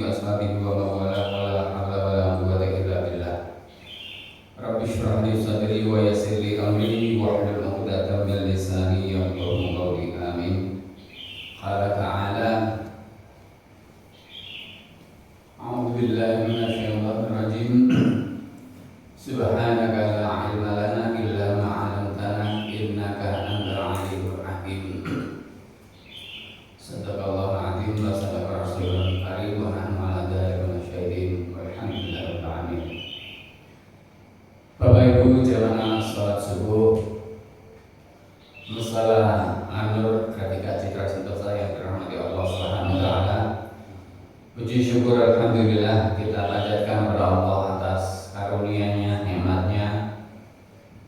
وأصحابه ومن والاه ولا حول ولا قوة إلا بالله. رب اشرح لي صدري ويسر لي أمري واحلل عقدة من لساني يفقهوا قولي آمين. قال تعالى: أعوذ بالله من الشيطان الرجيم. سبحانك لا علم لنا إلا ما علمتنا إنك أنت العليم الحكيم. صدق الله العظيم وصدق رسوله الكريم ونحن على ذلك من الشاهدين والحمدلله رب العالمين. Bapak Ibu jamaah salat subuh Musala Anur Gratika Citra Sentosa yang dirahmati Allah Subhanahu wa taala. Puji syukur alhamdulillah kita panjatkan kepada Allah atas karunia-Nya, nikmat-Nya,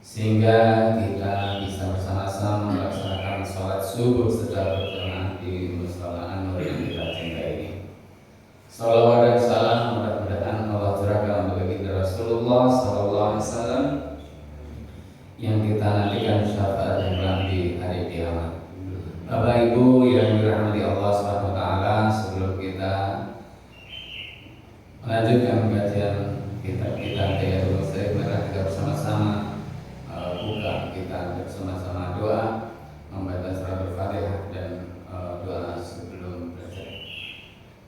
sehingga kita bisa bersama-sama melaksanakan salat subuh secara berjamaah di Musala Anur yang kita cintai ini. Salawat dan salam mudah-mudahan Allah curahkan untuk baginda Rasulullah sallallahu alaihi wasallam yang kita nantikan syafaatnya kelak di hari kiamat. Bapak Ibu yang dirahmati Allah Subhanahu wa taala, sebelum kita melanjutkan kajian kitab kita Riyadhus Shalihin, mari kita bersama-sama buka kita bersama-sama doa, membaca surat Al-Fatihah dan doa sebelum belajar.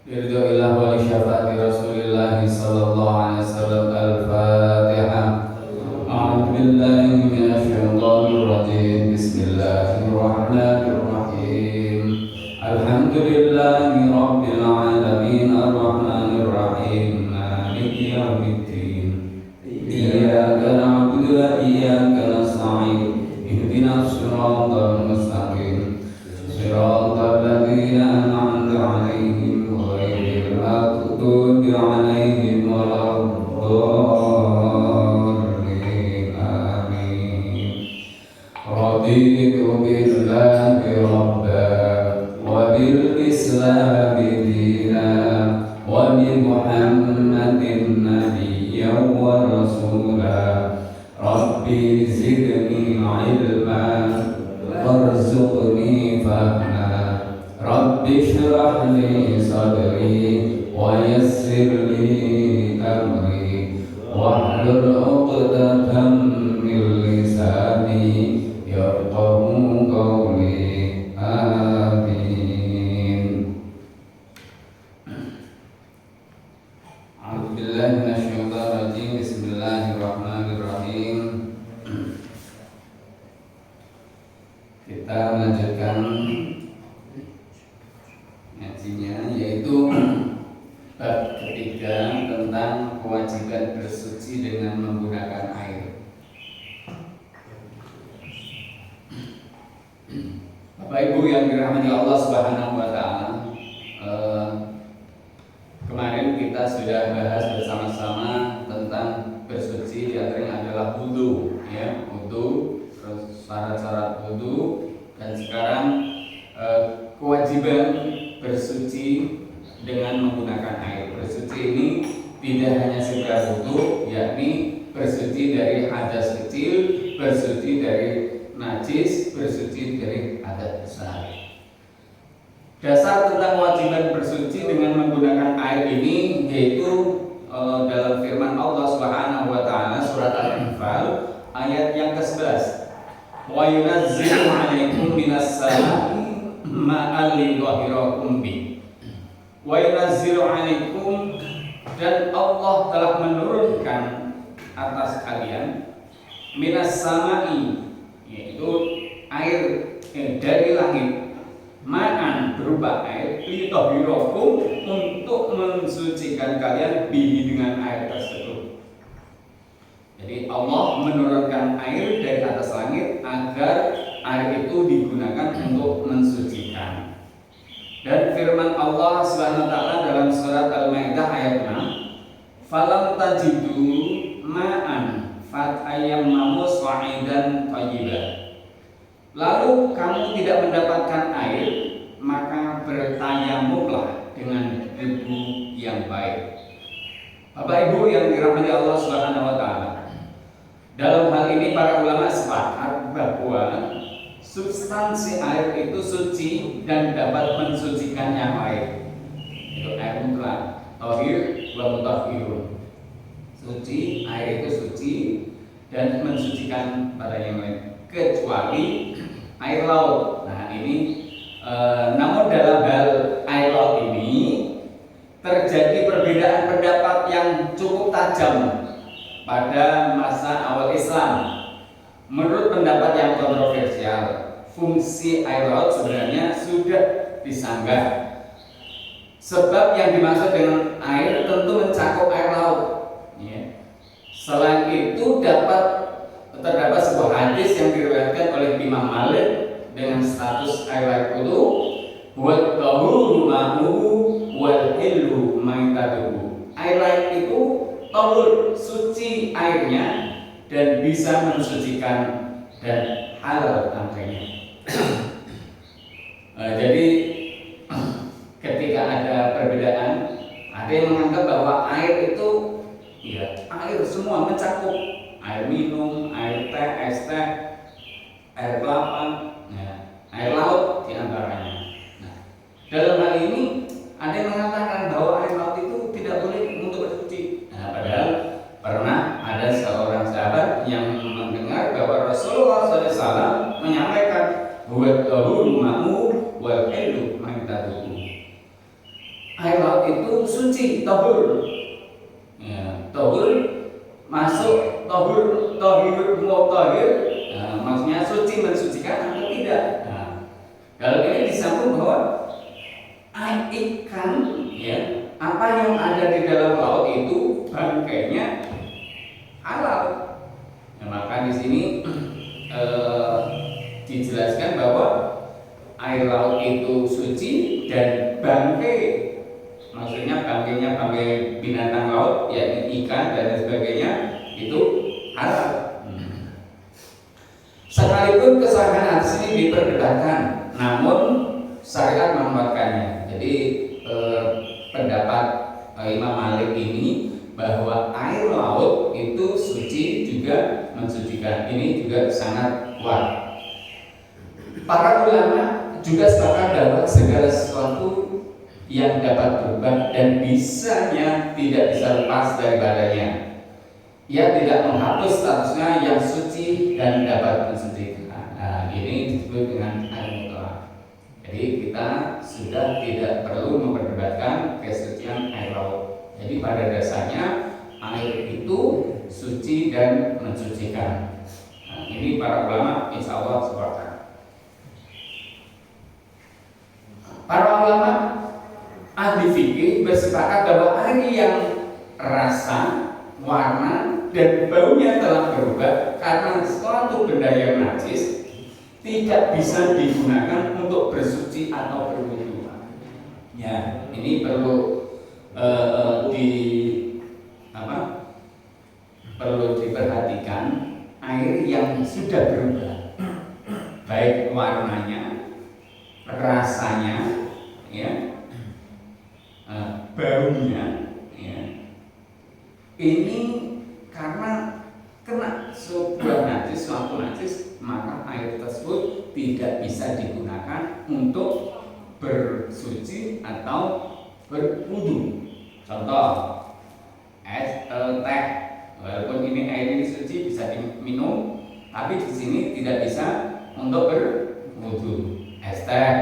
Biridhillah wa li syafaati Rasulillah sallallahu alaihi wasallam. Al-Fatihah. A'udzu billahi minasy syaithanir rajim. Bismillahirrahmanirrahim. Alhamdulillahi rabbil alamin arrahmanir rahim maliki yaumiddin. Iyyaka na'budu wa iyyaka nasta'in. Ihdinas siratal mustaqim. Siratal ladzina an'amta 'alaihim ghairil maghdubi 'alaihim waladdallin. Amin. Raditu billahi rabban wa bil islami dinan wa bi Muhammadin nabiyyan wa rasulan. Rabbi zidni ilman warzuqni fahma. Rabbi shrah li sadri wa yassir li amri wahlul 'uqdatam min lisani yafqahu qawli. Amin. A'udzu billahi minasyaitonir rajim. Bismillahirrahmanirrahim. Kita melanjutkan ngajinya, yaitu bab ketiga tentang kewajiban bersuci dengan menggunakan air. Bapak Ibu yang dirahmati Allah Subhanahu wa taala, kemarin kita sudah bahas bersama-sama tentang bersuci, di antaranya adalah wudu, ya, wudu, terus syarat-syarat wudu, dan sekarang kewajiban bersuci dengan menggunakan air. Bersuci ini tidak hanya sekedar wudu, yakni bersuci dari hadas kecil, bersuci dari najis, bersuci dari hadas besar. Dasar tentang kewajiban bersuci dengan menggunakan air ini yaitu dalam firman Allah Subhanahu wa taala surat Al-Anfal ayat yang ke-11. Wa yunazzilu 'alaikum minas sama'i ma'an lidhahirakum bi. Wa yunazzilu 'alaikum, dan Allah telah menurunkan atas kalian minas sama'i, yaitu air dari langit, ma'an berupa air, lidhahirakum untuk mensucikan kalian bihi dengan air tersebut. Jadi Allah menurunkan air dari atas langit agar air itu digunakan untuk mensucikan. Dan firman Allah Subhanahu wa taala dalam surat Al-Maidah ayat 6, "Falam tajidu ma'an fatayammamu sha'idan thayyiban." Lalu kamu tidak mendapatkan air, maka bertayamumlah dengan debu yang baik. Bapak Ibu yang dirahmati Allah Subhanahu wa taala, dalam hal ini para ulama sepakat bahwa substansi air itu suci dan dapat mensucikan yang lain. Itu air mutlak. tohir wa mutahhirun. Suci, air itu suci dan mensucikan pada yang lain kecuali air laut. Nah ini namun dalam hal air laut ini terjadi perbedaan pendapat yang cukup tajam pada masa awal Islam. Menurut pendapat yang kontroversial, fungsi air laut sebenarnya sudah disanggah. Sebab yang dimaksud dengan air tentu mencakup air laut. Ya. Selain itu terdapat sebuah hadis yang diriwayatkan oleh Imam Malik dengan status air laut itu wal tahuru ma'uhu wal hillu maitatuhu. Air laut itu tahur, suci airnya dan bisa mensucikan dan halal angkanya. Jadi ketika ada perbedaan, ada yang menganggap bahwa air itu ya air semua mencakup air minum, air teh, es teh, air kelapa, ya, air laut diantaranya. Nah, dalam hal ini ada yang mengatakan bahwa air laut itu tidak boleh untuk bersuci. Nah, padahal pernah ada seorang sahabat yang mendengar bahwa Rasulullah SAW menyampaikan buat tahuru ma'u wal hillu maitatuhu. Air laut itu suci, tahur. Ya, tahur masuk tahur mutahhir. Nah, maksudnya suci mensucikan atau tidak. Nah, kalau ini disambung bahwa air ikan ya, apa yang ada di dalam laut itu bangkainya halal. Nah, maka di sini dijelaskan bahwa air laut itu suci dan bangkai, maksudnya bangkainya bangkai binatang laut, yakni ikan dan sebagainya itu halal. Sekalipun kesahihan hadis ini diperdebatkan, namun syariat menguatkannya. Jadi pendapat Imam Malik ini bahwa air laut itu suci juga mensucikan, ini juga sangat kuat. Para ulama juga sepakat bahwa segala sesuatu yang dapat berubah dan bisanya tidak bisa lepas daripadanya. Ia tidak menghapus statusnya yang suci dan dapat mensucikan. Nah, ini disebut dengan air mutlak. Jadi kita sudah tidak perlu memperdebatkan kesucian air laut. Jadi pada dasarnya air itu suci dan mensucikan. Nah, ini para ulama insya Allah sepakat. Para ulama ahli fikih bersepakat bahwa air yang rasa, warna, dan baunya telah berubah karena suatu benda yang najis tidak bisa digunakan untuk bersuci atau berwudu. Ya, ini perlu perlu diperhatikan air yang sudah berubah, baik warnanya, rasanya, ya, baunya, ya. Ini karena kena sebuah najis, suatu najis, maka air tersebut tidak bisa digunakan untuk bersuci atau berwudu. Contoh, teh, walaupun ini air ini suci bisa diminum, tapi di sini tidak bisa untuk berwudu. Es teh,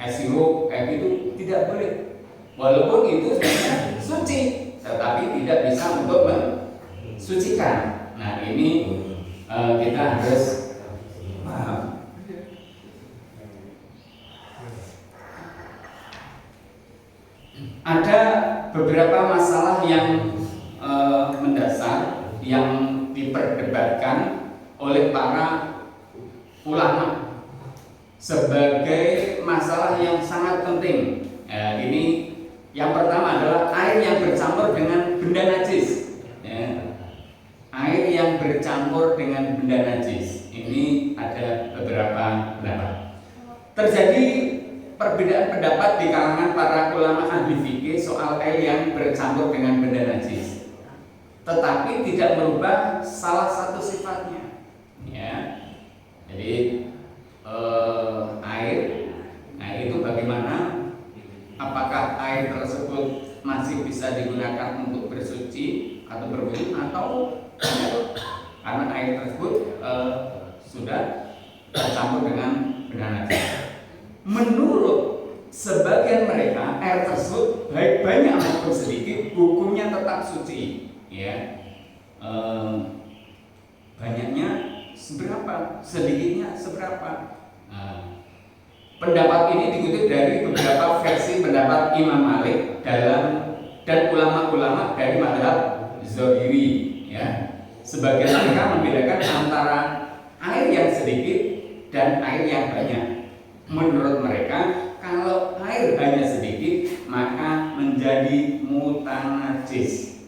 es sirup kayak gitu tidak boleh, walaupun itu sebenarnya suci, tetapi tidak bisa untuk mensucikan. Nah ini kita harus paham. Ada beberapa masalah yang mendasar yang diperdebatkan oleh para ulama sebagai masalah yang sangat penting. Ini yang pertama adalah air yang bercampur dengan benda najis. Air yang bercampur dengan benda najis. Ini ada beberapa pendapat. Terjadi perbedaan pendapat di kalangan para ulama ahli fikih soal air yang bercampur dengan benda najis, tetapi tidak merubah salah satu sifatnya. Ya, jadi air itu bagaimana? bisa digunakan untuk bersuci atau berwudu atau karena air tersebut sudah tercampur dengan benda najis. Menurut sebagian mereka air tersebut baik banyak maupun sedikit hukumnya tetap suci, ya. Banyaknya seberapa, sedikitnya seberapa. Pendapat ini dikutip dari beberapa versi pendapat Imam Malik dan ulama-ulama dari mazhab Zahiri, ya. Sebagian mereka membedakan antara air yang sedikit dan air yang banyak. Menurut mereka, kalau air hanya sedikit maka menjadi mutanajis.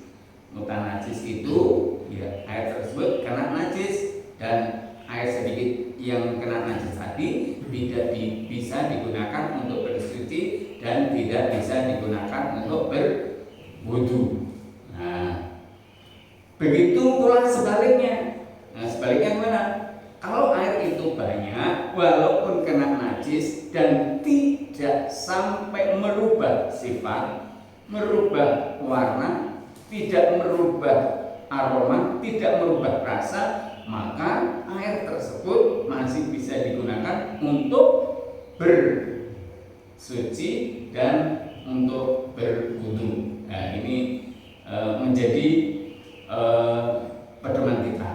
Mutanajis itu ya air tersebut kena najis, dan air sedikit yang kena najis tadi tidak bisa digunakan untuk bersuci dan tidak bisa digunakan untuk berwudu. Nah, begitu pula sebaliknya. Nah, sebaliknya gimana? Kalau air itu banyak, walaupun kena najis dan tidak sampai merubah sifat, merubah warna, tidak merubah aroma, tidak merubah rasa, maka air tersebut masih bisa digunakan untuk bersuci dan untuk berwudu. Nah, ini menjadi pedoman kita.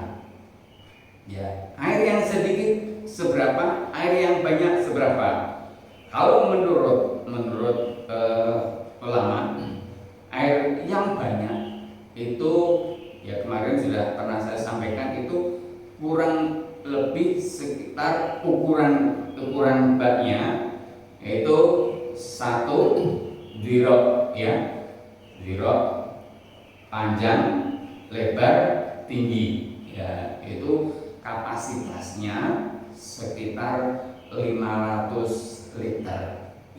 Ya, air yang sedikit seberapa, air yang banyak seberapa. Kalau menurut ulama, air yang banyak itu ya kemarin sudah pernah saya sampaikan, itu kurang lebih sekitar ukuran baknya yaitu 1 dirok, ya, dirok panjang, lebar, tinggi, ya, itu kapasitasnya sekitar 500 liter,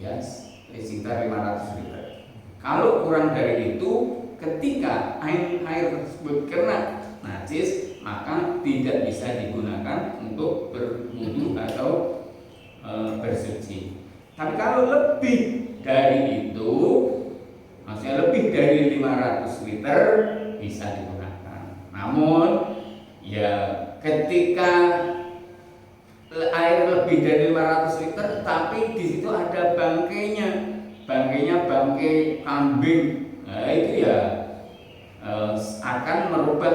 ya, sekitar 500 liter. Kalau kurang dari itu, ketika air tersebut kena najis, maka tidak bisa digunakan untuk berwudu atau bersuci. Tapi kalau lebih dari itu, maksudnya lebih dari 500 liter, bisa digunakan. Namun ya ketika air lebih dari 500 liter tapi di situ ada bangkainya bangkai kambing, nah itu ya akan merubah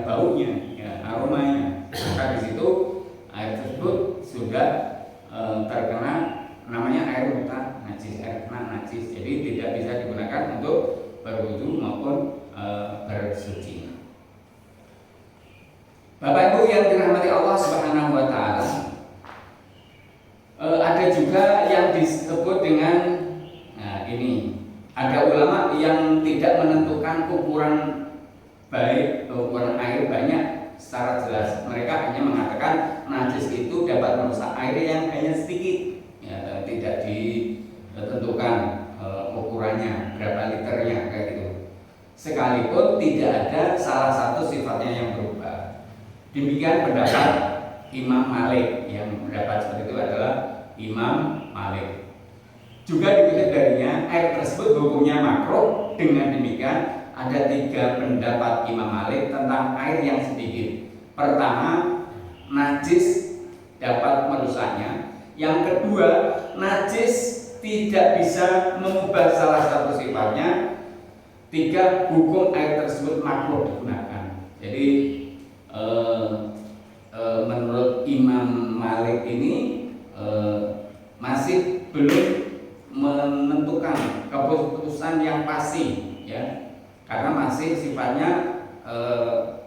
baunya, ya, aromanya. Maka di situ air tersebut sudah terkena namanya air muta najis, air kena najis. Jadi tidak bisa digunakan untuk berwudu maupun bersuci. Bapak Ibu yang dirahmati Allah Subhanahu wa taala, ada juga yang disebut dengan ini. Ada ulama yang tidak menentukan ukuran air banyak secara jelas. Mereka hanya mengatakan najis itu dapat merusak air yang hanya sedikit, ya, tidak ditentukan ukurannya berapa liternya kayak gitu. Sekalipun tidak ada salah satu sifatnya yang berubah. Demikian pendapat Imam Malik. Yang pendapat seperti itu adalah Imam Malik. Juga dikutip darinya, air tersebut hukumnya makruh. Dengan demikian ada 3 pendapat Imam Malik tentang air yang sedikit. Pertama, najis dapat merusaknya. Yang kedua, najis tidak bisa mengubah salah satu sifatnya. 3, hukum air tersebut makruh digunakan. Jadi menurut Imam Malik ini masih belum menentukan keputusan yang pasti, ya, karena masih sifatnya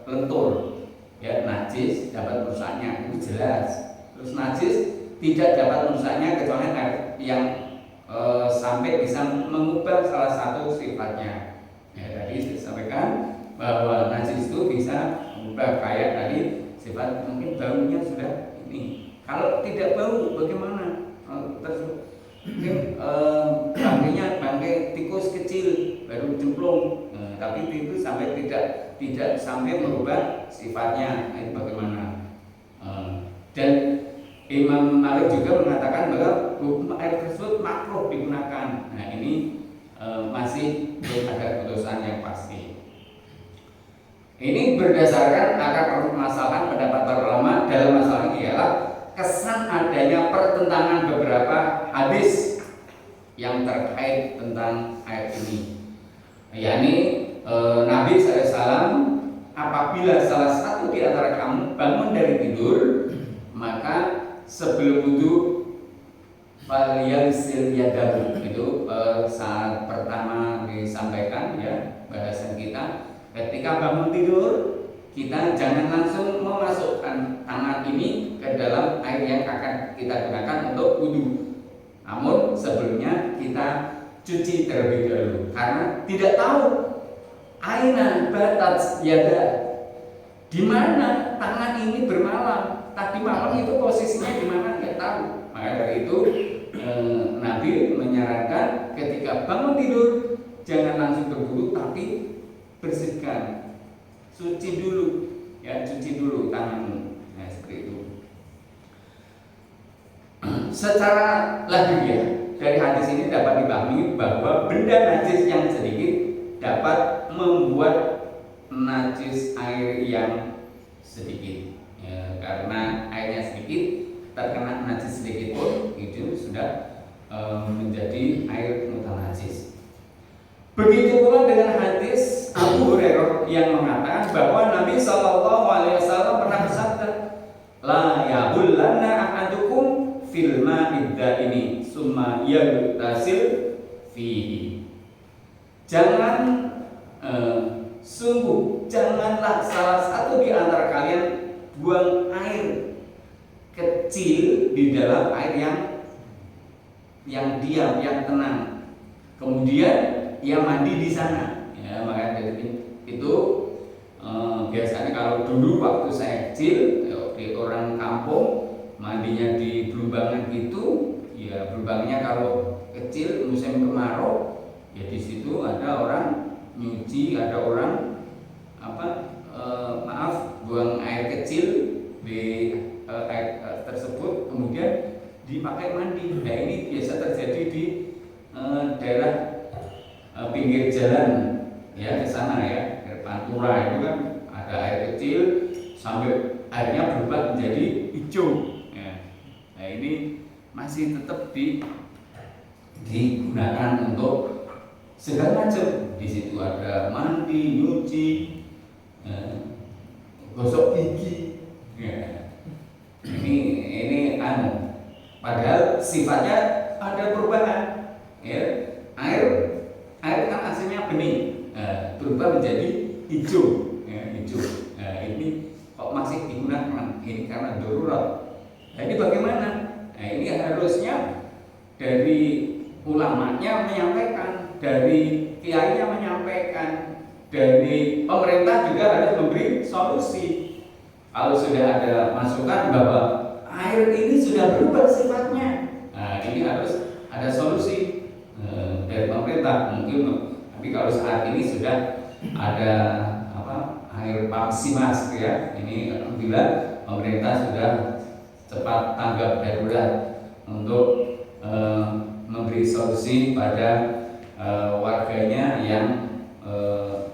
lentur, ya. Najis dapat merusaknya, itu jelas. Terus najis tidak dapat merusaknya kecuali air yang sampai bisa mengubah salah satu sifatnya. Ya, tadi saya sampaikan bahwa najis itu bisa mengubah, kayak tadi sifat mungkin baunya sudah ini. Kalau tidak bau bagaimana? Mungkin bangkai tikus kecil baru cemplung, tapi itu sampai tidak sampai merubah sifatnya, itu bagaimana? Dan Imam Malik juga mengatakan bahwa hukum air tersebut makruh digunakan. Nah ini masih belum ada keputusan yang pasti. Ini berdasarkan akar permasalahan pendapat para ulama dalam masalah ini ialah kesan adanya pertentangan beberapa hadis yang terkait tentang air ini. yakni Nabi SAW, apabila salah satu di antara kamu bangun dari tidur, maka sebelum wudhu falyaghsil yadahu. Itu saat pertama disampaikan ya bahasan kita. Ketika bangun tidur, kita jangan langsung memasukkan tangan ini ke dalam air yang akan kita gunakan untuk wudhu. Namun sebelumnya kita cuci terlebih dahulu, karena tidak tahu aina batat yada, di mana tangan ini bermalam. Tadi malam itu posisinya di mana nggak tahu. Maka dari itu Nabi menyarankan ketika bangun tidur jangan langsung berwudu, tapi bersihkan, cuci dulu, ya cuci dulu tanganmu. Nah seperti itu. Secara lahiriah dari hadis ini dapat dipahami bahwa benda najis yang sedikit dapat membuat najis air yang sedikit. Ya, karena airnya sedikit, terkena najis sedikit pun itu sudah menjadi air mutanajis. Begitu pula dengan hadis Abu Hurairah yang mengatakan bahwa Nabi SAW pernah bersabda, la yabullanna ahadukum fil ma'id ini summa yaghtasil fihi. Jangan sungguh janganlah salah satu di antara kalian buang air kecil di dalam air yang diam, yang tenang. Kemudian ia mandi di sana. Ya, maka dari itu biasanya kalau dulu waktu saya kecil di orang kampung mandinya di Blumbangan gitu, ya Blumbangannya kalau kecil musim kemarau, ya di situ ada orang nyuci, ada orang buang air kecil di air tersebut kemudian dipakai mandi. Nah ini biasa terjadi di daerah pinggir jalan ya di sana ya, Pantura itu kan ada air kecil sampai airnya berubah menjadi hijau. Ya. Nah ini masih tetap digunakan untuk segala macam. Di situ ada mandi, nyuci, gosok gigi. Ya. Ini padahal sifatnya ada perubahan. Ya. Air kan aslinya bening, berubah menjadi hijau. Ya, hijau. Nah, ini kok masih digunakan? Ini karena darurat. Nah, ini bagaimana? Nah, ini harusnya dari ulamanya menyampaikan, dari kiainya menyampaikan, dari pemerintah juga harus memberi solusi. Kalau sudah ada masukan bahwa air ini sudah berubah sifatnya, nah ini harus ada solusi dari pemerintah mungkin. Tapi kalau saat ini sudah ada air Pamsimas ya, ini alhamdulillah pemerintah sudah cepat tanggap darurat untuk memberi solusi pada warganya yang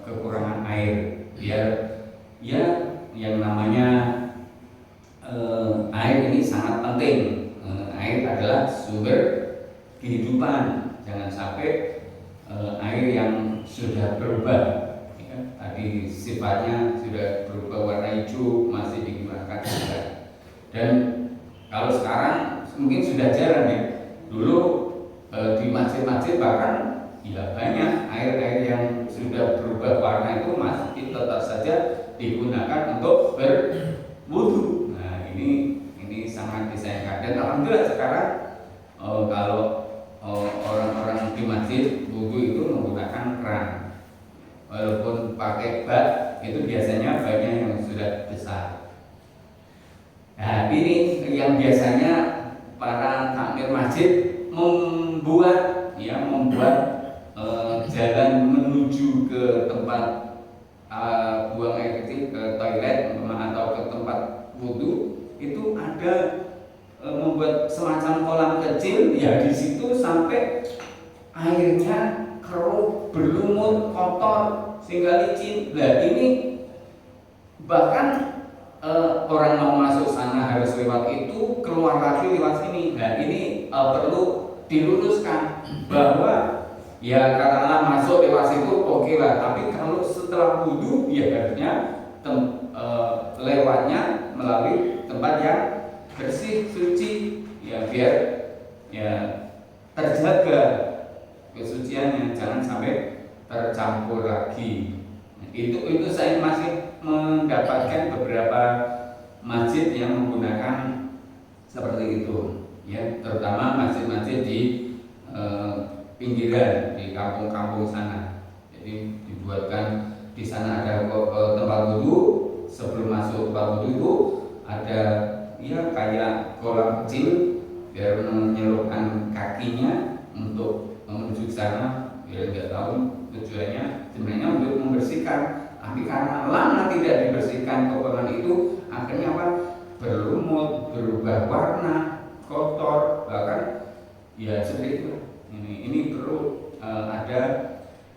kekurangan air. Biar ya yang namanya air ini sangat penting. Air adalah sumber kehidupan. Jangan sampai air yang sudah berubah ya, tadi sifatnya sudah berubah warna hijau masih digunakan juga. Dan kalau sekarang mungkin sudah jarang ya. Dulu di masjid-masjid bahkan ya banyak air-air yang sudah berubah warna itu masih tetap saja digunakan untuk berwudu. Nah ini sangat disayangkan. Dan alhamdulillah sekarang kalau orang-orang di masjid wudu itu menggunakan keran, walaupun pakai bak itu biasanya baknya yang sudah besar. Nah ini yang biasanya para takmir masjid membuat jalan menuju ke tempat buang air kecil, ke toilet atau ke tempat wudu itu ada semacam kolam kecil, ya di situ sampai airnya keruh, berlumut, kotor, sehingga licin. Nah ini bahkan orang mau masuk sana harus lewat itu, keluar lagi lewat sini. Nah ini perlu diluruskan bahwa ya katakanlah masuk lewat situ oke lah, tapi kalau setelah wudhu ya harusnya lewatnya melalui tempat yang bersih, suci, ya biar ya terjaga kesuciannya, jangan sampai tercampur lagi. Itu saya masih mendapatkan beberapa masjid yang menggunakan seperti itu, ya terutama masjid-masjid di pinggiran, di kampung-kampung sana. Jadi dibuatkan di sana ada tempat wudhu, sebelum masuk tempat wudhu itu ada ya kayak kolam kecil biar menyelupkan kakinya untuk menuju ke sana, biar nggak tahu tujuannya sebenarnya untuk membersihkan, tapi karena lama tidak dibersihkan kotoran itu akhirnya apa, berlumut, berubah warna, kotor, bahkan ya seperti itu. Ini perlu ada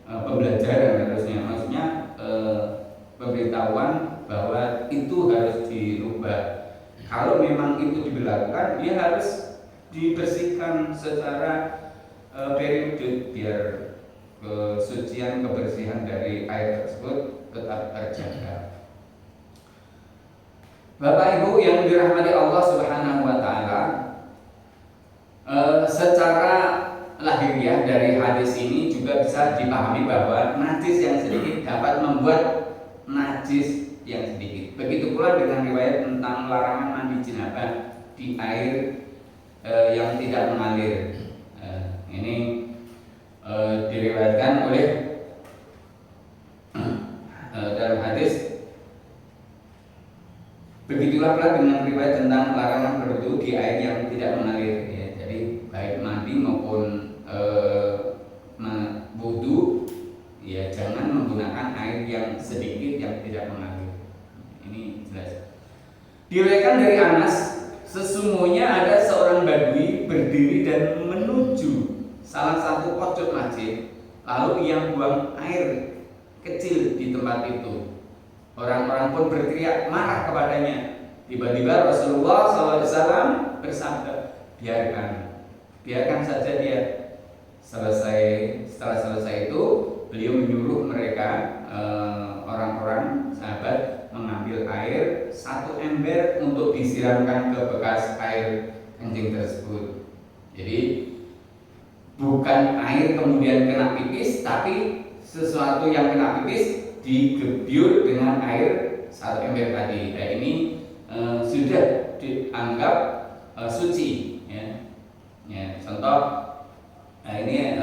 pembelajaran harusnya, maksudnya pemberitahuan bahwa itu harus dirubah. Kalau memang itu diberlakukan, dia harus dibersihkan secara periode biar kesucian, kebersihan dari air tersebut tetap terjaga. Bapak Ibu yang dirahmati Allah Subhanahu wa taala, secara lahiriah dari hadis ini juga bisa dipahami bahwa najis yang sedikit dapat membuat najis yang sedikit. Begitu pula dengan riwayat tentang larangan mandi janabah di air yang tidak mengalir. Ini diriwayatkan oleh dalam hadis. Begitulah pula dengan riwayat tentang larangan berwudu di air yang tidak mengalir. Ya, jadi baik mandi maupun wudu, ya jangan menggunakan air yang sedikit yang tidak mengalir. Ini jelas. Diriwayatkan dari Anas, sesungguhnya ada seorang badui berdiri dan menuju salah satu pojok masjid, lalu ia buang air kecil di tempat itu. Orang-orang pun berteriak marah kepadanya. Tiba-tiba Rasulullah SAW bersabda, biarkan saja dia. Setelah selesai itu, beliau menyuruh mereka, orang-orang sahabat, mengambil air 1 ember untuk disiramkan ke bekas air kencing tersebut. Jadi bukan air kemudian kena pipis, tapi sesuatu yang kena pipis digebyur dengan air 1 ember tadi. Nah, ini sudah dianggap suci, ya. Ya, contoh, nah ini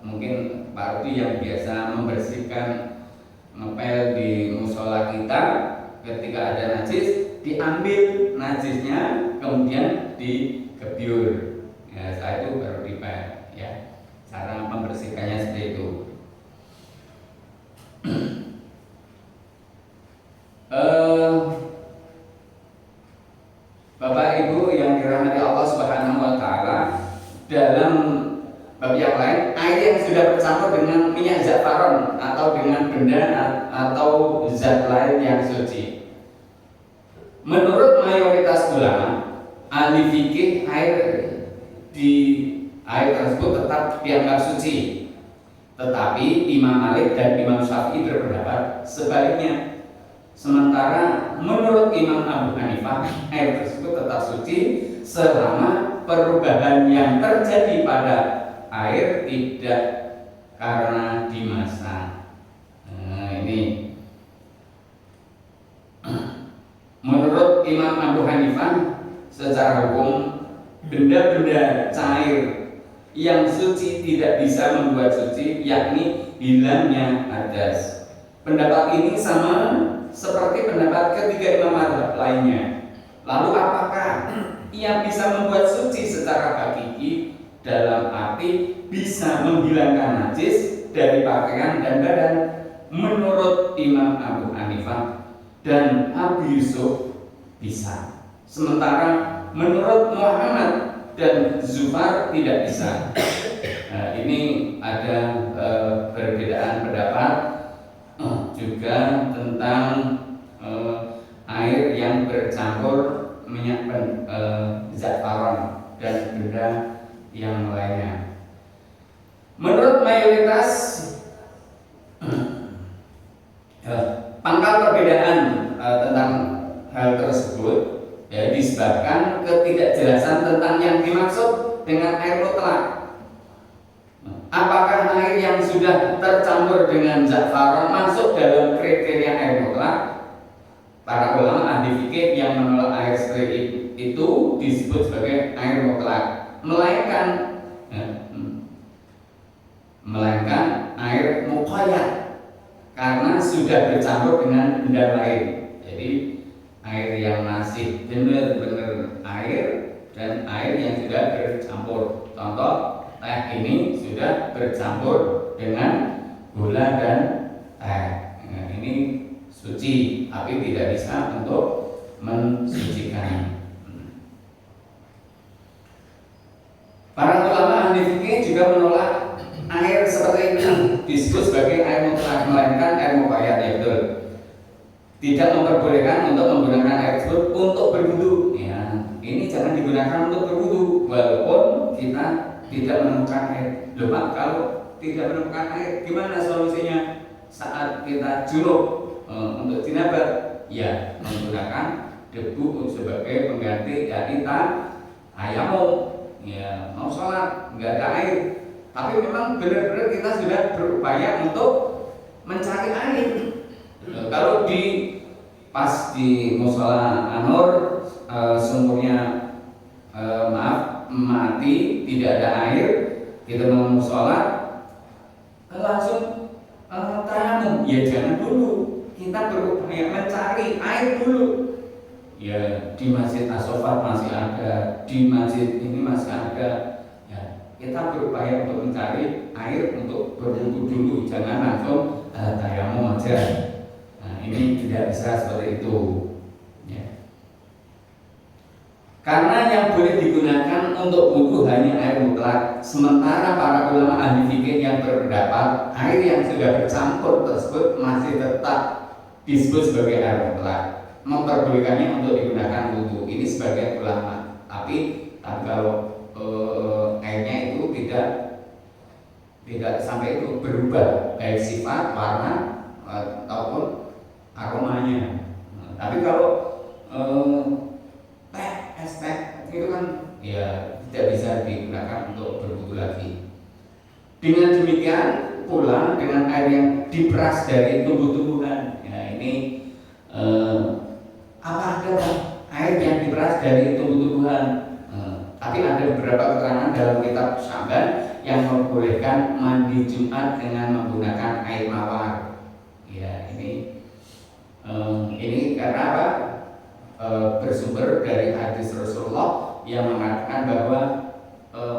mungkin Pak Rudi yang biasa membersihkan ngepel di musola kita, ketika ada najis diambil najisnya kemudian digebyur. Ya, setelah itu baru dipel, ya. Cara membersihkannya seperti itu. Bapak Ibu yang dirahmati Allah Subhanahu wa taala, dalam bab yang lain, air yang sudah bercampur dengan minyak zafaron atau dengan benda atau zat lain yang suci. Menurut mayoritas ulama ahli fikih, air tersebut tetap dianggap suci. Tetapi Imam Malik dan Imam Syafi'i berpendapat sebaliknya. Sementara menurut Imam Abu Hanifah, air tersebut tetap suci selama perubahan yang terjadi pada air tidak karena dimasak. Nah, ini menurut Imam Abu Hanifah, secara hukum benda-benda cair yang suci tidak bisa membuat suci, yakni hilangnya hadas. Pendapat ini sama seperti pendapat ketiga imam mazhab lainnya. Lalu apakah ia bisa membuat suci secara hakiki, dalam arti bisa menghilangkan najis dari pakaian dan badan? Menurut Imam Abu Hanifah dan Abu Yusuf bisa. Sementara menurut Muhammad dan Zufar tidak bisa. Ini ada perbedaan pendapat juga tentang air yang bercampur minyak za'faron dan benda yang lainnya. Menurut mayoritas pangkal perbedaan tentang hal tersebut ya disebabkan ketidakjelasan tentang yang dimaksud dengan air mutlak. Apakah air yang sudah tercampur dengan za'faron masuk dalam kriteria air mutlak? Para ulama ahli fikih yang menolak air seperti itu disebut sebagai air mutlak, melainkan air muqayyad karena sudah bercampur dengan benda lain. Jadi air yang masih benar-benar air dan air yang sudah bercampur. Contoh, teh ini sudah bercampur dengan gula dan teh. Ini suci, tapi tidak bisa untuk mensucikan. Para ulama ahli fikih juga menolak air seperti ini disebut sebagai air mutlak, melainkan air muqayyad, ya betul. Tidak memperbolehkan untuk menggunakan air tersebut untuk berwudu. Ya, ini jangan digunakan untuk berwudu walaupun kita tidak menemukan air. Loh Pak, kalau tidak menemukan air, gimana solusinya saat kita junub untuk janabah? Ya, menggunakan debu sebagai pengganti dari tayamum. Ya, mau sholat nggak ada air, tapi memang benar-benar kita sudah berupaya untuk mencari air. Kalau pas di musola Anur sumurnya mati, tidak ada air, kita mau musola langsung tayamum. Ya jangan dulu, kita berupaya mencari air dulu. Ya di Masjid As-Sofat masih ada, di masjid ini masih ada. Ya kita berupaya untuk mencari air untuk berwudu dulu, jangan langsung tayamum aja. Ini tidak bisa seperti itu ya. Karena yang boleh digunakan untuk wudu hanya air mutlak, sementara para ulama ahli fikih yang berpendapat air yang sudah bercampur tersebut masih tetap disebut sebagai air mutlak, memperbolehkannya untuk digunakan wudu. Ini sebagai ulama. Tapi kalau airnya itu tidak sampai itu berubah baik sifat, warna ataupun aromanya. Tapi kalau es teh itu kan ya tidak bisa digunakan untuk berwudu lagi. Dengan demikian pula dengan air yang diperas dari tumbuh-tumbuhan. Ya ini apa ada air yang diperas dari tumbuh-tumbuhan? Tapi ada beberapa keterangan dalam kitab Syamban yang membolehkan mandi Jumat dengan menggunakan air mawar. Ya ini karena apa? Bersumber dari hadis Rasulullah yang mengatakan bahwa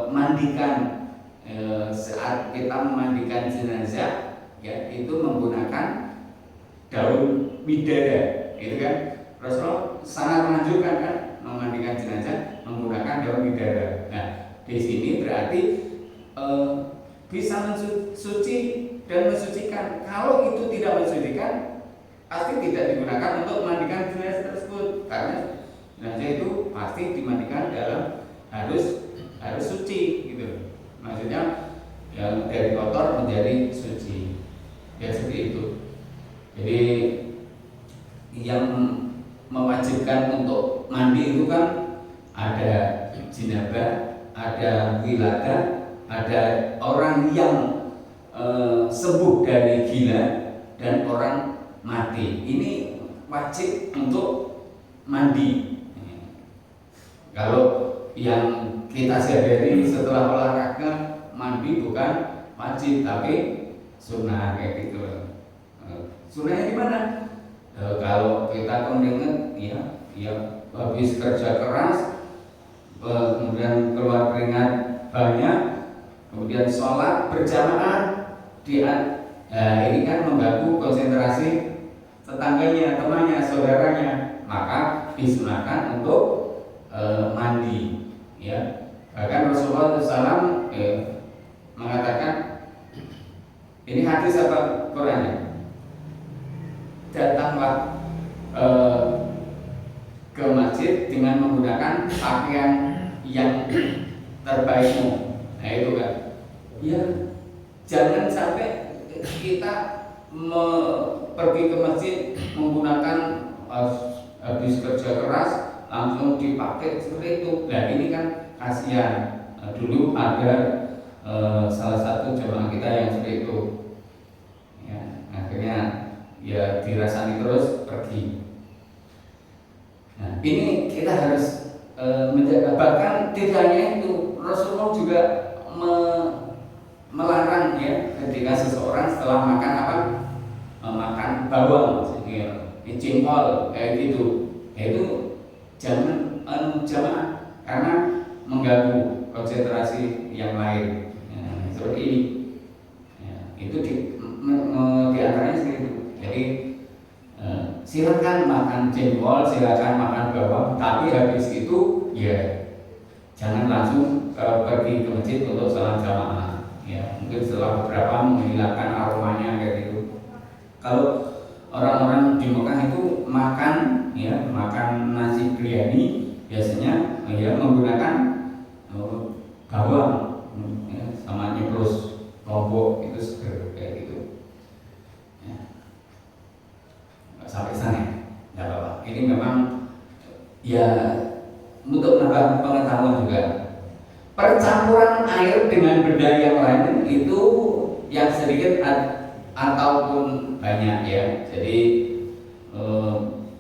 mandikan saat kita memandikan jenazah ya itu menggunakan daun bidara, itu kan Rasulullah sangat menganjurkan kan memandikan jenazah menggunakan daun bidara. Nah di sini berarti bisa mensuci dan mensucikan. Kalau itu tidak mensucikan, pasti tidak digunakan untuk memandikan jenazah tersebut, karena jenazah itu pasti dimandikan dalam harus suci gitu. Maksudnya yang dari kotor menjadi suci. Ya seperti itu. Jadi yang mewajibkan untuk mandi itu kan ada jinabah, ada wiladah, ada orang yang sembuh dari gila dan orang mati. Ini wajib untuk mandi. Kalau yang kita sadari setelah olahraga mandi bukan wajib tapi sunnah kayak gitu. Sunnahnya gimana? Kalau kita kondengan ya habis kerja keras, kemudian keluar keringat banyak, kemudian sholat berjamaah ini kan mengganggu konsentrasi tetangganya, temannya, saudaranya, maka disunahkan untuk mandi, ya. Bahkan Rasulullah SAW mengatakan, ini hadis apa Quran ya? Datanglah ke masjid dengan menggunakan pakaian yang terbaikmu. Nah itu kan, ya jangan sampai kita pergi ke masjid menggunakan habis kerja keras langsung dipakai seperti itu. Nah ini kan kasihan. Dulu ada salah satu jemaah kita yang seperti itu, ya, akhirnya ya dirasani terus pergi. Nah ini kita harus menjaga. Bahkan tidak hanya itu, Rasulullah juga melarang ya ketika seseorang setelah makan apa, makan bawang, jengkol kayak gitu, itu jangan jamaah karena mengganggu konsentrasi yang lain. Nah, seperti ini, ya, itu di antaranya seperti itu. Jadi silakan makan jengkol, silakan makan bawang, tapi habis itu ya jangan langsung pergi ke masjid untuk salat jamaah. Ya, mungkin setelah beberapa menghilangkan aromanya kayak gitu. Kalau orang-orang di Mekah itu makan, ya, makan nasi biryani biasanya ya menggunakan bawang, ya, sama nyerus lombok itu seger kayak gitu. Ya. Nggak sampai sana, nggak apa-apa. Ini memang ya untuk menambah pengetahuan juga. Percampuran air dengan benda yang lain itu yang sedikit ataupun banyak ya. Jadi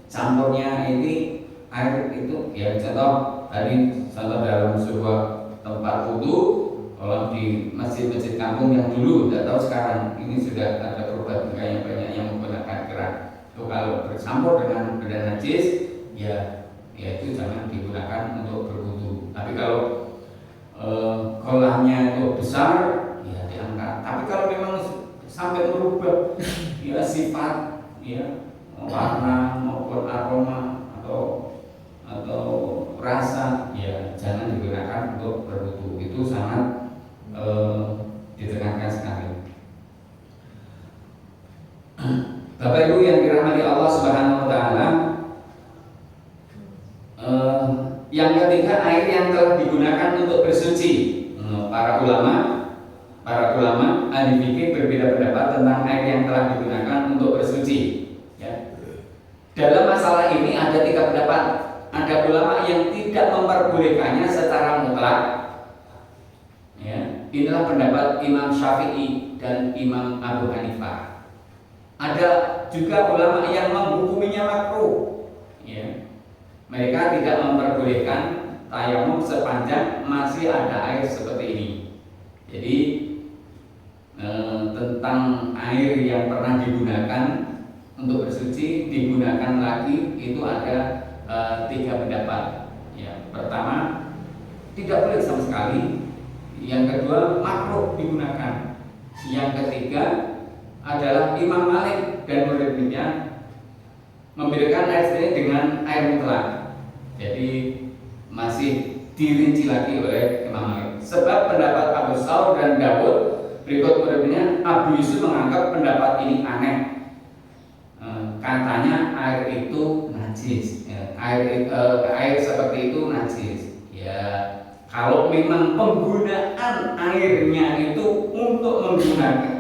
campurnya ini air itu ya contoh dalam sebuah tempat wudu, kalau di masjid-masjid kampung yang dulu, tidak tahu sekarang ini sudah ada perubahan, kayaknya banyak yang menggunakan keran. Itu kalau bercampur dengan benda najis ya itu jangan digunakan untuk berwudu. Tapi kalau kolamnya itu besar ya diangkat. Tapi kalau memang sampai merubah ya sifat, ya warna maupun aroma atau rasa, ya jangan digunakan untuk berwudu. Itu sangat ditekankan sekali. Bapak Ibu yang dirahmati Allah Subhanahu wa taala, yang ketiga, air yang telah digunakan untuk bersuci. Para ulama ahli fikih berbeda pendapat tentang air yang telah digunakan untuk bersuci. Ya. Dalam masalah ini ada 3 pendapat. Ada ulama yang tidak memperbolehkannya secara mutlak. Ya. Inilah pendapat Imam Syafi'i dan Imam Abu Hanifah. Ada juga ulama yang menghukuminya makruh. Ya. Mereka tidak memperbolehkan tayamum sepanjang masih ada air seperti ini. Jadi tentang air yang pernah digunakan untuk bersuci digunakan lagi itu ada 3 pendapat. Ya, pertama tidak boleh sama sekali. Yang kedua makruh digunakan. Yang ketiga adalah Imam Malik dan murid-muridnya membedakan air sendiri dengan air mutlak. Jadi masih dirinci lagi oleh Imam Malik. Sebab pendapat Abu Saur dan Dawud berikut muridnya, Abu Yusuf menganggap pendapat ini aneh. Katanya air itu najis. Ya, air seperti itu najis. Ya, kalau memang penggunaan airnya itu untuk menggunakan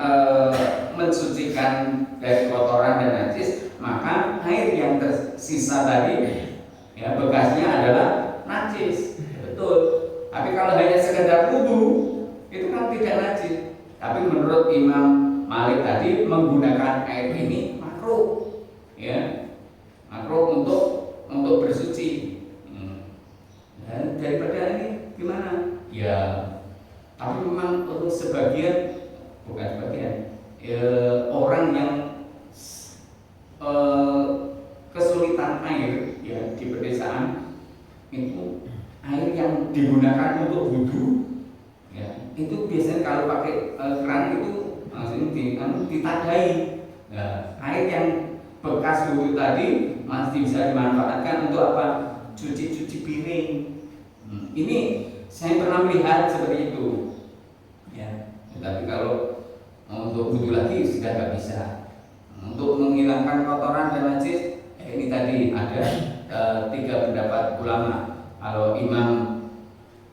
mensucikan dari kotoran dan najis, maka air yang tersisa tadi ya bekasnya adalah najis, betul. Tapi kalau hanya sekedar wudu itu kan tidak najis. Tapi menurut Imam Malik tadi menggunakan air ini makruh, ya makruh untuk bersuci. Dan daripada ini gimana? Ya, tapi memang untuk sebagian, bukan sebagian, orang yang kesulitan air ya di pedesaan itu air yang digunakan untuk wudhu ya itu biasanya kalau pakai keran itu langsung ditadai. Nah, air yang bekas wudhu tadi masih bisa dimanfaatkan untuk apa? cuci piring. Ini saya pernah melihat seperti itu. Ya, tapi kalau untuk wudhu lagi sudah nggak bisa. Untuk menghilangkan kotoran dan najis, ini tadi ada 3 pendapat ulama. Kalau Imam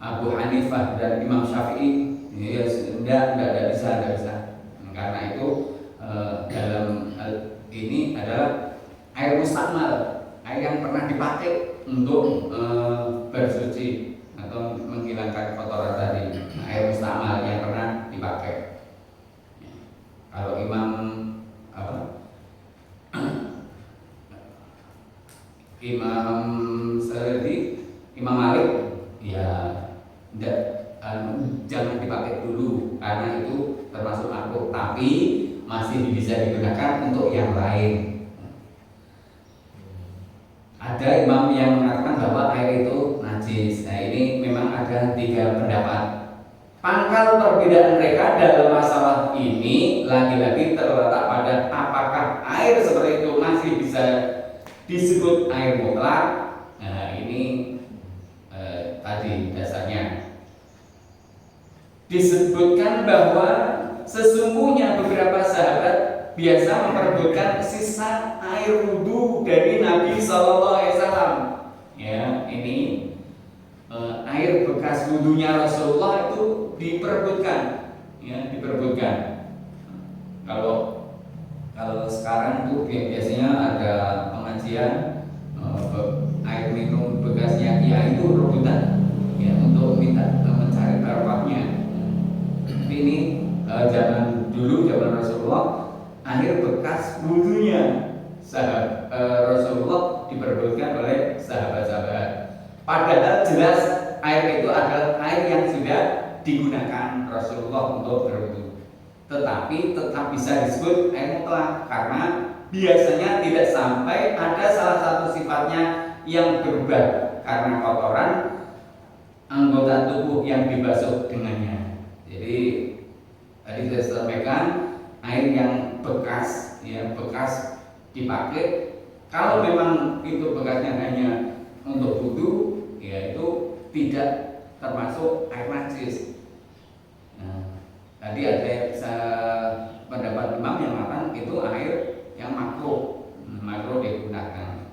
Abu Hanifah dan Imam Syafi'i, ya tidak bisa. Karena itu dalam hal ini adalah air mustakmal, air yang pernah dipakai untuk bersuci atau menghilangkan kotoran tadi, air mustakmal yang pernah dipakai. Kalau Imam Malik, ya jangan dipakai dulu karena itu termasuk makruh, tapi masih bisa digunakan untuk yang lain. Ada imam yang mengatakan bahwa air itu najis. Nah, ini memang ada 3 pendapat. Pangkal perbedaan mereka dalam masalah ini lagi-lagi terletak pada apakah air seperti itu masih bisa disebut air mutlak. Nah, ini tadi dasarnya disebutkan bahwa sesungguhnya beberapa sahabat biasa memperebutkan sisa air wudhu dari Nabi SAW. Ya, ini air bekas wudhunya Rasulullah itu diperebutkan, ya, diperebutkan. Kalau sekarang tuh biasanya ada pengajian air minum bekasnya kiai itu rebutan, ya, untuk minta mencari barokahnya. Ini zaman dulu, zaman Rasulullah, air bekas wudhunya Rasulullah diperebutkan oleh sahabat-sahabat. Padahal jelas air itu adalah air yang sudah digunakan Rasulullah untuk berwudhu, tetapi tetap bisa disebut air mutlak karena biasanya tidak sampai ada salah satu sifatnya yang berubah karena kotoran anggota tubuh yang dibasuh dengannya. Jadi tadi saya sampaikan air yang bekas, ya, bekas dipakai, kalau memang itu bekasnya hanya untuk wudhu, ya itu tidak termasuk air najis. Nah, tadi ada pendapat imam yang mengatakan itu air yang makruh digunakan.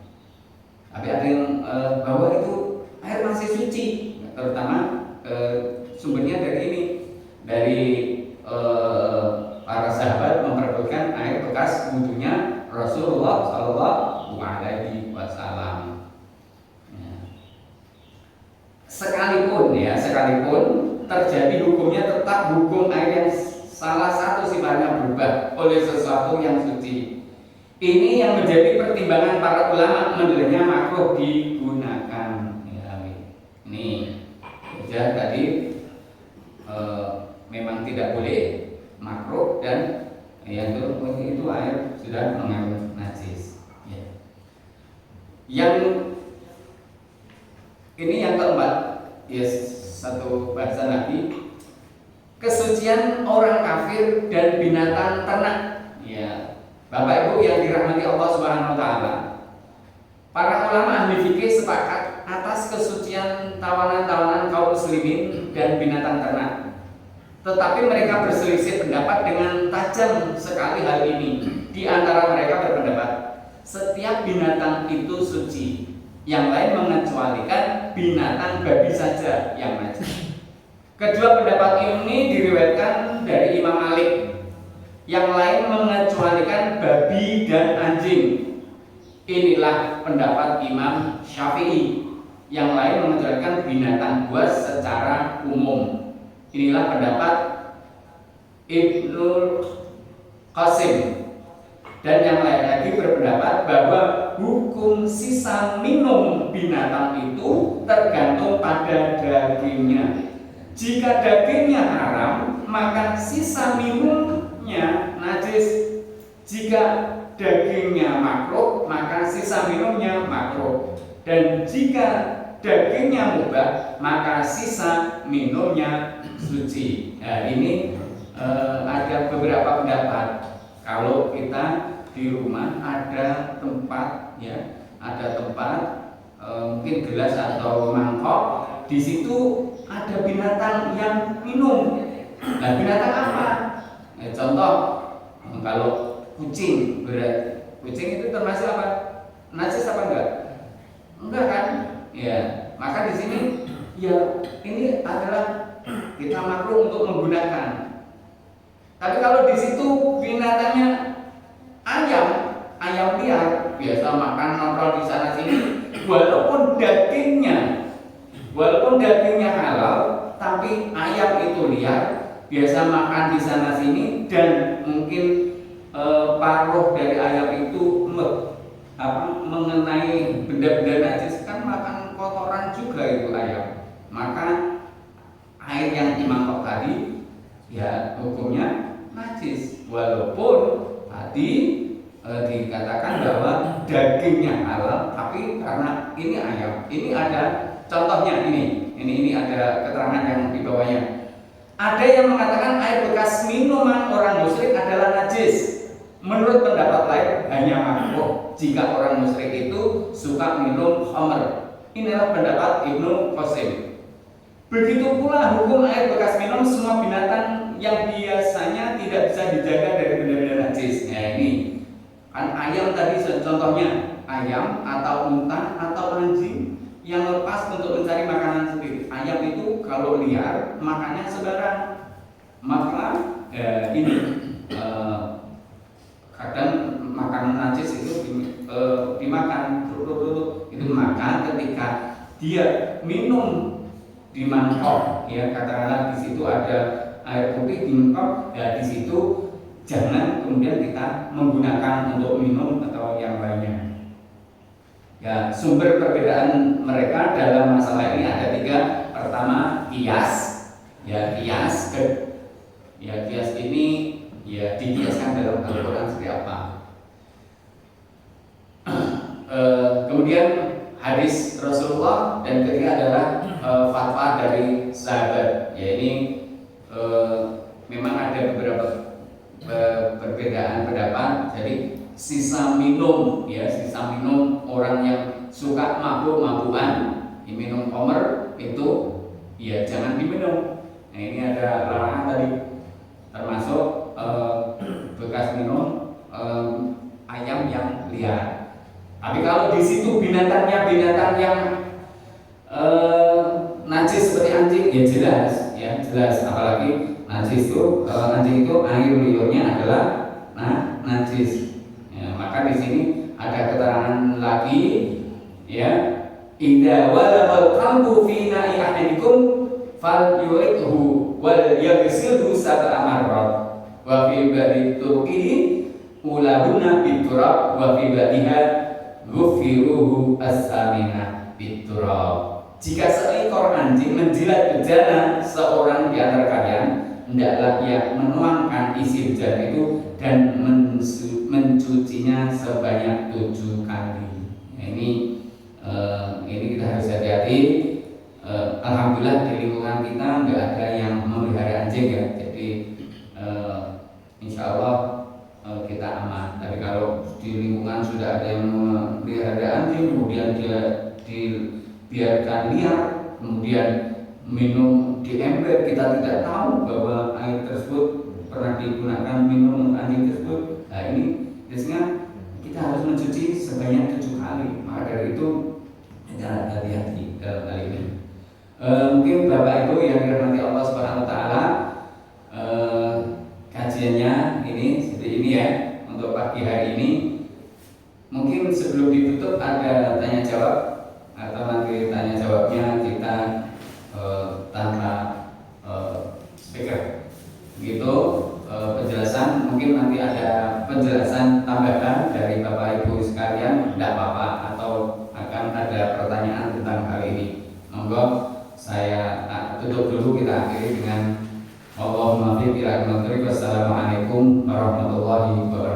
Tapi ada yang bahwa itu air masih suci, terutama sumbernya dari para sahabat memperebutkan air bekas wudhunya Rasulullah Shallallahu Alaihi Wasallam. Sekalipun terjadi hukumnya tetap hukum air yang salah satu sifatnya berubah oleh sesuatu yang suci. Ini yang menjadi pertimbangan para ulama menilainya makruh digunakan. Ya, ini ya tadi memang tidak boleh makruh dan yang itu air sudah mengandung najis. Ya. Yang ini yang keempat, ya, satu bahasan lagi, kesucian orang kafir dan binatang ternak. Ya, Bapak Ibu yang dirahmati Allah Subhanahu Wa Taala, para ulama ahli fikih sepakat atas kesucian tawanan-tawanan kaum muslimin dan binatang ternak. Tetapi mereka berselisih pendapat dengan tajam sekali hal ini. Di antara mereka berpendapat setiap binatang itu suci. Yang lain mengecualikan binatang babi saja yang najis. Kedua pendapat ini diriwayatkan dari Imam Malik. Yang lain mengecualikan babi dan anjing. Inilah pendapat Imam Syafi'i. Yang lain mengecualikan binatang buas secara umum. Inilah pendapat Ibnul Qasim. Dan yang lain lagi berpendapat bahwa hukum sisa minum binatang itu tergantung pada dagingnya. Jika dagingnya haram, maka sisa minumnya najis. Jika dagingnya makruh, maka sisa minumnya makruh. Dan jika dagingnya mubah, maka sisa minumnya suci. Nah, ini ada beberapa pendapat. Kalau kita di rumah ada tempat, ya, ada tempat mungkin gelas atau mangkok, di situ ada binatang yang minum. Nah, binatang apa? Contoh, kalau kucing, kucing itu termasuk apa? Najis apa enggak? Enggak kan? Ya, maka di sini ya ini adalah kita makruh untuk menggunakan. Tapi kalau di situ binatangnya ayam, ayam liar, biasa makan nongkrong di sana sini, walaupun dagingnya halal, tapi ayam itu liar, biasa makan di sana sini, dan mungkin paruh dari ayam itu mengenai benda-benda najis, kan makan kotoran juga itu ayam. Maka air yang di mangkok tadi ya hukumnya najis, walaupun tadi dikatakan bahwa dagingnya halal, tapi karena ini ayam, ini ada contohnya, ini ada keterangan yang di bawahnya. Ada yang mengatakan air bekas minuman orang musyrik adalah najis. Menurut pendapat lain hanya makruh jika orang musyrik itu suka minum khamr. Inilah pendapat Ibnu Qasim. Begitu pula hukum air bekas minum semua binatang yang biasanya tidak bisa dijaga dari benda-benda najis. Nah, ini kan ayam tadi contohnya, ayam atau unta atau anjing yang lepas untuk mencari makanan sendiri. Ayam itu kalau liar makannya sembarang, maka ini kadang makanan najis itu dimakan, itu makan ketika dia minum di mangkok, ya katakanlah di situ ada air putih di mangkok, ya di situ jangan kemudian kita menggunakan untuk minum atau yang lainnya. Ya, sumber perbedaan mereka dalam masalah ini ada 3. Pertama, kias. Ya, kias ini ya dikiaskan dalam Al-Quran seperti apa. Kemudian hadis Rasulullah, dan ketiga adalah fatwa dari sahabat. Ya, ini memang ada beberapa perbedaan pendapat. Jadi sisa minum orang yang suka mabuk-mabukan, minum khamr itu ya jangan diminum. Nah, ini ada larangan tadi, termasuk bekas minum ayam yang liar. Tapi kalau di situ binatang yang najis seperti anjing, ya jelas. Apalagi najis itu anjing itu air liurnya adalah najis. Ya, maka di sini ada keterangan lagi, ya, idza walaghal qalbu fi na'i ahadikum falyu'idhu wal yaghsilhu sab'a marrat wa fi ba'di turqihi ulahuna biturab wa fi ba'diha ghufiruhu as-samina biturab. Jika seekor anjing menjilat bejana seorang di antara kalian, hendaklah ia menuangkan isi bejana itu dan mencucinya sebanyak 7 kali. Nah, ini kita harus hati-hati. Alhamdulillah di lingkungan kita nggak ada yang memelihara anjing, ya. Jadi insya Allah kita aman. Tapi kalau di lingkungan sudah ada yang memelihara anjing, kemudian dia dibiarkan liar, kemudian minum di ember, kita tidak tahu bahwa air tersebut pernah digunakan minum anjing tersebut. Nah, ini biasanya kita harus mencuci sebanyak 7 kali. Maka dari itu kita hati-hati dalam hal ini. Mungkin Bapak Ibu yang dirahmati Allah Subhanahu wa taala, kajiannya ini seperti ini ya untuk pagi hari ini. Mungkin sebelum ditutup ada tanya jawab, atau nanti tanya jawabnya kita tanpa speaker. Begitu penjelasan, mungkin nanti ada penjelasan tambahan dari Bapak Ibu sekalian, tidak apa-apa, atau akan ada pertanyaan tentang hal ini. Monggo saya tutup dulu, kita akhiri dengan Allahumma fi ila Assalamualaikum warahmatullahi wabarakatuh.